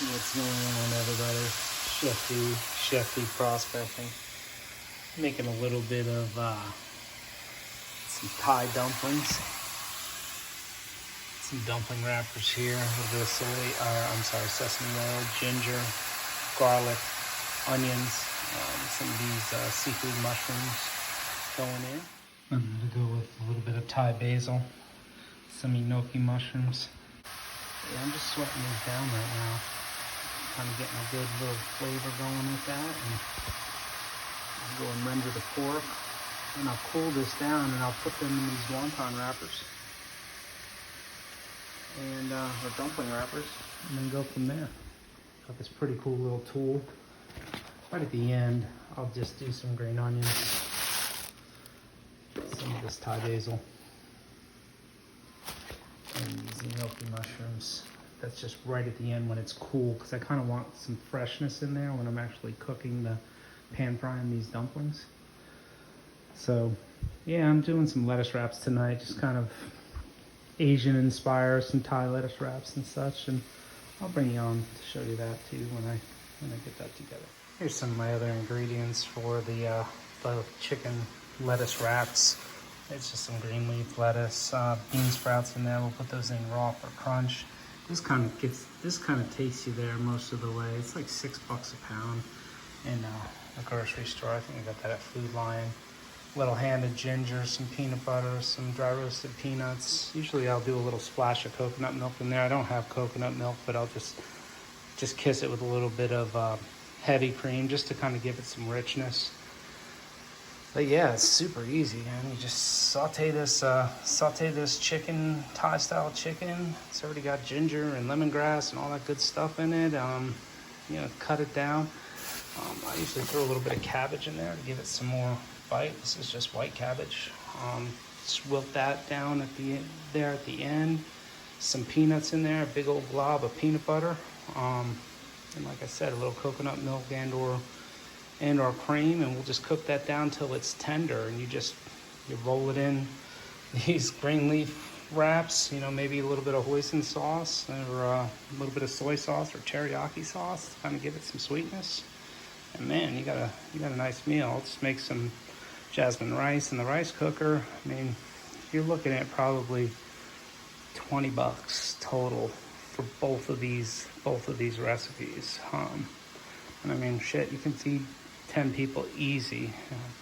What's going on, everybody? Shifty prospecting. Making a little bit of some Thai dumplings. Some dumpling wrappers here with the sesame oil, ginger, garlic, onions, some of these seafood mushrooms going in. I'm going to go with a little bit of Thai basil, some enoki mushrooms. Yeah, I'm just sweating these down right now. Kind of getting a good little flavor going with that. And I'll go and render the pork. And I'll cool this down and I'll put them in these wonton wrappers. And or dumpling wrappers. And then go from there. Got this pretty cool little tool. Right at the end, I'll just do some green onions. Some of this Thai basil. And these enoki mushrooms. That's just right at the end when it's cool, because I kind of want some freshness in there when I'm actually cooking the pan frying these dumplings. So yeah, I'm doing some lettuce wraps tonight, just kind of Asian inspired, some Thai lettuce wraps and such, and I'll bring you on to show you that too when I get that together. Here's some of my other ingredients for the chicken lettuce wraps. It's just some green leaf lettuce, bean sprouts in there. We'll put those in raw for crunch. This kind of takes you there most of the way. It's like $6 a pound in the grocery store. I think I got that at Food Lion. Little hand of ginger, some peanut butter, some dry roasted peanuts. Usually I'll do a little splash of coconut milk in there. I don't have coconut milk, but I'll just kiss it with a little bit of heavy cream just to kind of give it some richness. But yeah, it's super easy, man. You just saute this chicken, Thai style chicken. It's already got ginger and lemongrass and all that good stuff in it. Cut it down. I usually throw a little bit of cabbage in there to give it some more bite. This is just white cabbage. Just wilt that down at the end. Some peanuts in there, a big old glob of peanut butter. And like I said, a little coconut milk and or cream, and we'll just cook that down till it's tender. And you roll it in these green leaf wraps, maybe a little bit of hoisin sauce or a little bit of soy sauce or teriyaki sauce to kind of give it some sweetness. And man, you got a nice meal. I'll just make some jasmine rice in the rice cooker. I mean, you're looking at probably $20 total for both of these recipes. And I mean, shit, you can feed 10 people easy.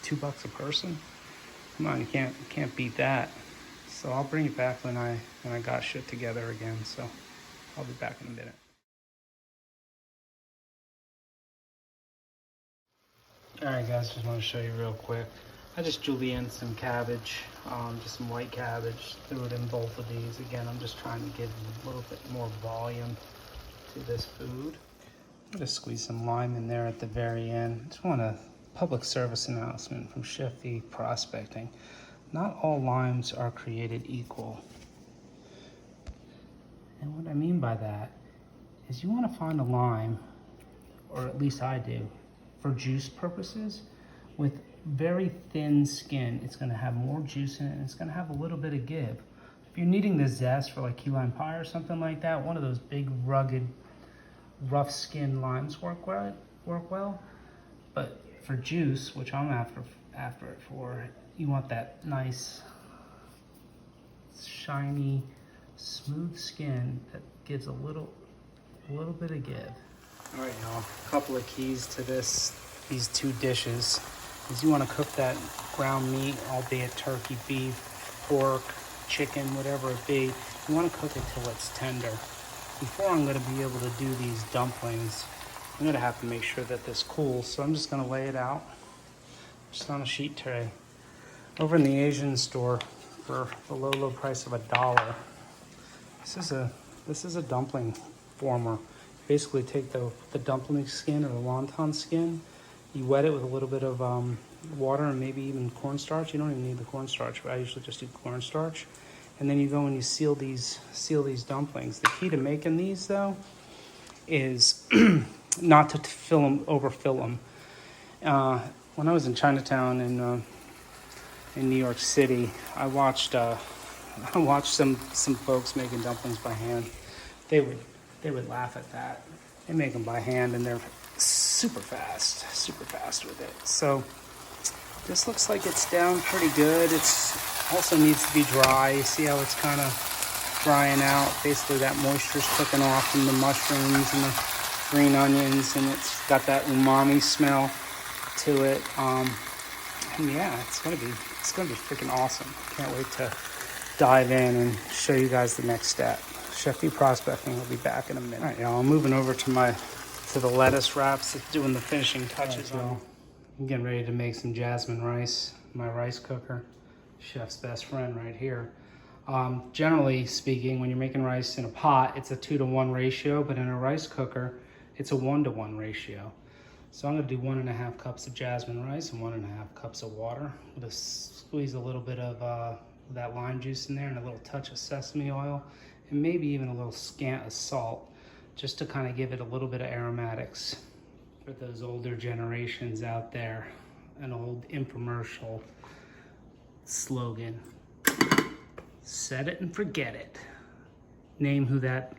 $2 a person. Come on, you can't beat that. So I'll bring it back when I got shit together again. So I'll be back in a minute. Alright guys, just want to show you real quick. I just julienned some cabbage, just some white cabbage, threw it in both of these. Again, I'm just trying to give a little bit more volume to this food. I'm going to squeeze some lime in there at the very end. Just want a public service announcement from Shifty Prospecting. Not all limes are created equal. And what I mean by that is you want to find a lime, or at least I do, for juice purposes, with very thin skin. It's going to have more juice in it, and it's going to have a little bit of give. If you're needing the zest for like key lime pie or something like that, one of those big rugged rough skin limes work well. But for juice, which I'm after it for, you want that nice shiny smooth skin that gives a little bit of give. All right, y'all, a couple of keys to these two dishes is you want to cook that ground meat, albeit turkey, beef, pork, chicken, whatever it be. You want to cook it till it's tender. Before I'm going to be able to do these dumplings, I'm going to have to make sure that this cools. So I'm just going to lay it out just on a sheet tray. Over in the Asian store for the low price of $1. This is a dumpling former. Basically take the dumpling skin or the wonton skin, you wet it with a little bit of water and maybe even cornstarch. You don't even need the cornstarch, but I usually just do cornstarch. And then you go and you seal these dumplings. The key to making these though is not to overfill them. When I was in Chinatown in New York City, I watched some folks making dumplings by hand. They would laugh at that. They make them by hand and they're super fast with it. So this looks like it's down pretty good. It's also needs to be dry. You see how it's kind of drying out? Basically that moisture's cooking off from the mushrooms and the green onions, and it's got that umami smell to it. And yeah, it's gonna be freaking awesome. Can't wait to dive in and show you guys the next step. Chef B Prospecting will be back in a minute. All right, y'all, I'm moving over to the lettuce wraps, doing the finishing touches on. I'm getting ready to make some jasmine rice. My rice cooker, chef's best friend right here. Generally speaking, when you're making rice in a pot, it's a 2-to-1 ratio, but in a rice cooker, it's a 1-to-1 ratio. So I'm gonna do 1.5 cups of jasmine rice and 1.5 cups of water. I'm gonna squeeze a little bit of that lime juice in there and a little touch of sesame oil, and maybe even a little scant of salt, just to kind of give it a little bit of aromatics. For those older generations out there, an old infomercial slogan, set it and forget it. Name who that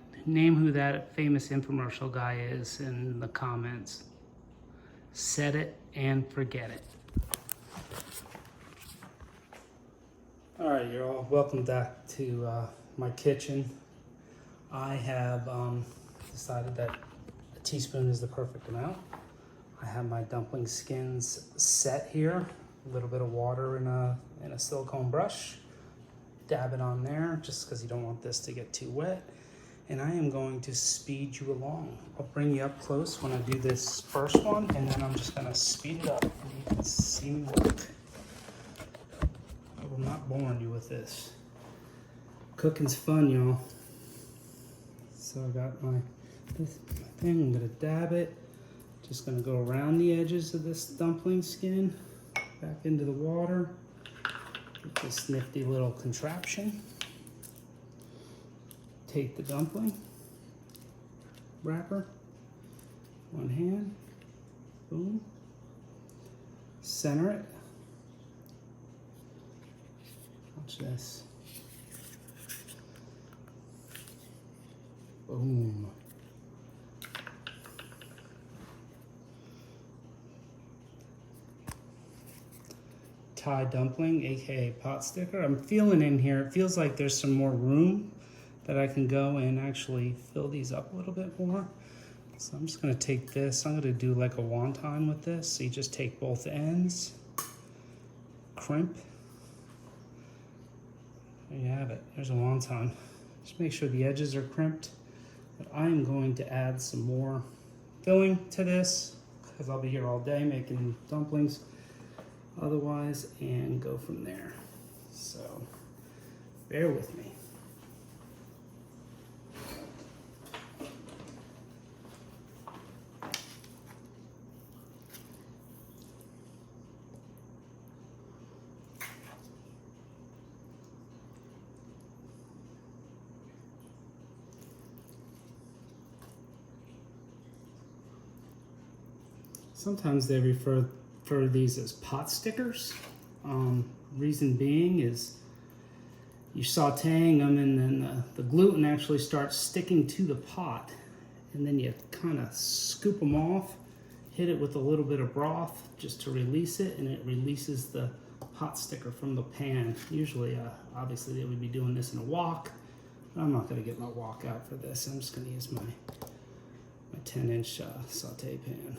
famous infomercial guy is in the comments. Set it and forget it. All right, you're all welcome back to my kitchen. I have decided that a teaspoon is the perfect amount. I have my dumpling skins set here. A little bit of water in a silicone brush. Dab it on there just because you don't want this to get too wet. And I am going to speed you along. I'll bring you up close when I do this first one, and then I'm just gonna speed it up and you can see me work. I will not bore you with this. Cooking's fun, y'all. So I got my thing, I'm gonna dab it. Just gonna go around the edges of this dumpling skin, back into the water. Get this nifty little contraption. Take the dumpling wrapper, one hand, boom, center it. Watch this. Boom. Thai dumpling, aka pot sticker. I'm feeling in here, it feels like there's some more room that I can go and actually fill these up a little bit more. So I'm just gonna take this, I'm gonna do like a wonton with this. So you just take both ends, crimp. There you have it, there's a wonton. Just make sure the edges are crimped. But I'm going to add some more filling to this because I'll be here all day making dumplings otherwise, and go from there. So bear with me. Sometimes they refer to these as pot stickers. Reason being is you're sauteing them and then the gluten actually starts sticking to the pot, and then you kind of scoop them off, hit it with a little bit of broth just to release it, and it releases the pot sticker from the pan. Usually, obviously they would be doing this in a wok, but I'm not gonna get my wok out for this. I'm just gonna use my 10-inch saute pan.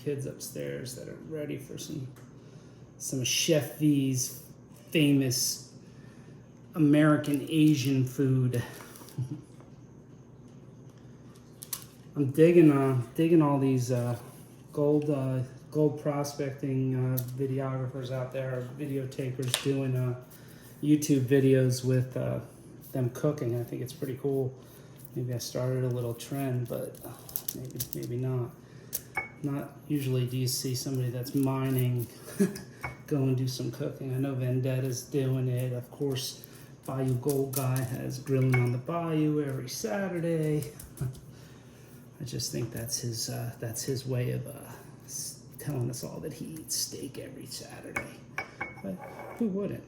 Kids upstairs that are ready for some Chef V's famous American Asian food. I'm digging all these gold prospecting videographers out there, video takers doing YouTube videos with them cooking. I think it's pretty cool. Maybe I started a little trend, but maybe not. Not usually do you see somebody that's mining go and do some cooking. I know Vendetta's doing it. Of course, Bayou Gold Guy has Grilling on the Bayou every Saturday. I just think that's his way of telling us all that he eats steak every Saturday. But who wouldn't?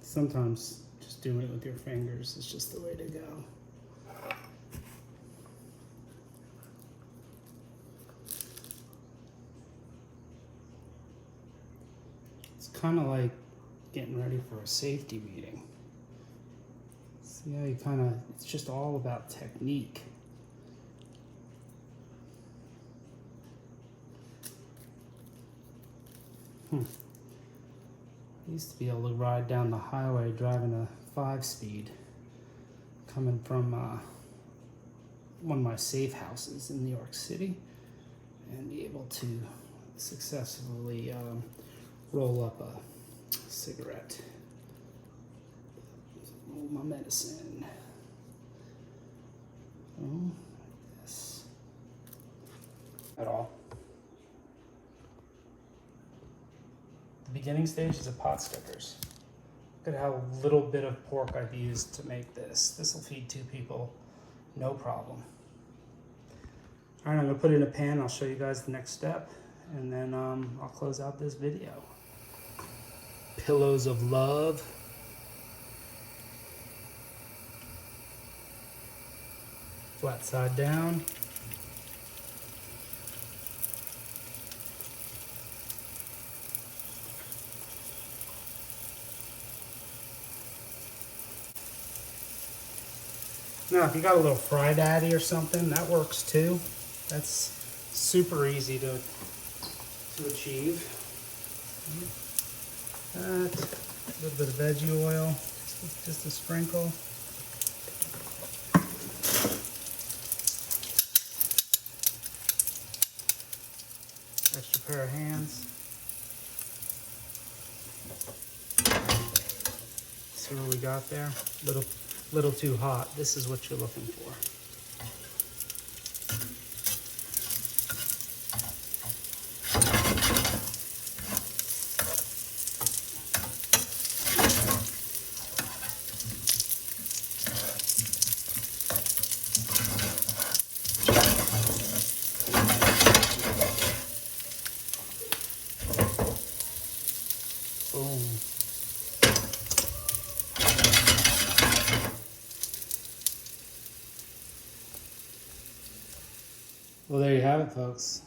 Sometimes just doing it with your fingers is just the way to go. It's kind of like getting ready for a safety meeting. See how you it's just all about technique. I used to be able to ride down the highway driving a 5-speed coming from one of my safe houses in New York City and be able to successfully roll up a cigarette. Roll my medicine. Oh, yes. At all. The beginning stage is a Potstickers. Look at how little bit of pork I've used to make this. This will feed 2 people, no problem. All right, I'm gonna put it in a pan. I'll show you guys the next step, and then I'll close out this video. Pillows of love. Flat side down. Now, if you got a little Fry Daddy or something, that works too. That's super easy to achieve. That, a little bit of veggie oil, just a sprinkle. Extra pair of hands. See what we got there? Little too hot. This is what you're looking for. Boom. Well, there you have it, folks.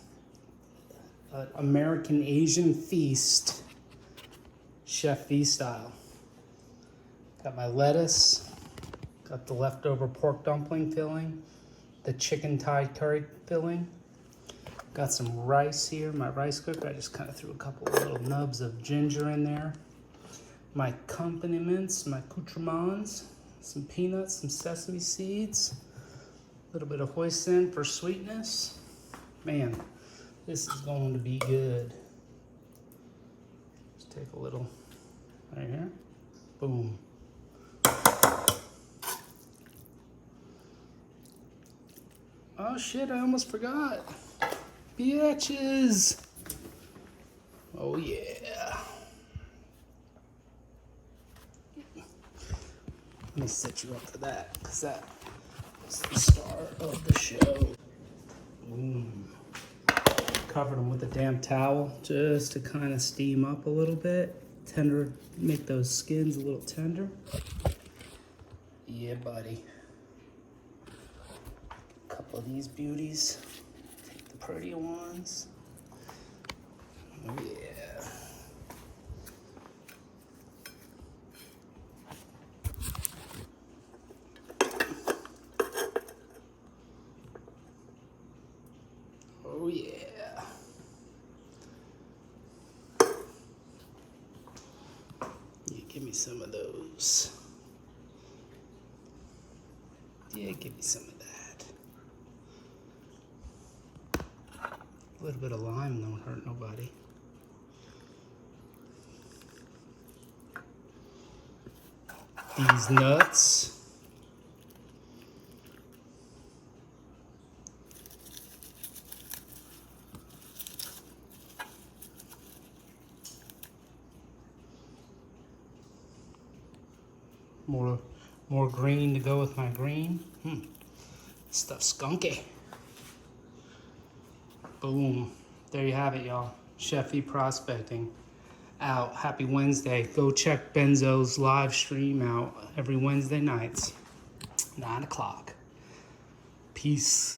American Asian feast, Chef V style. Got my lettuce, got the leftover pork dumpling filling, the chicken Thai curry filling. Got some rice here, my rice cooker. I just kind of threw a couple of little nubs of ginger in there. My accompaniments, my accoutrements, some peanuts, some sesame seeds. A little bit of hoisin for sweetness. Man, this is going to be good. Just take a little right here. Boom. Oh shit, I almost forgot. Bitches. Oh yeah. Let me set you up for that, because that the star of the show. Covered them with a damp towel just to kind of steam up a little bit. tender, make those skins a little tender. Yeah, buddy. A couple of these beauties. Take the pretty ones. Oh yeah. Oh yeah. Yeah, give me some of those. Yeah, give me some of that. A little bit of lime don't hurt nobody. These nuts. More green to go with my green. Stuff's skunky. Boom. There you have it, y'all. Chef E Prospecting out. Happy Wednesday. Go check Benzo's live stream out every Wednesday nights, 9 o'clock. Peace.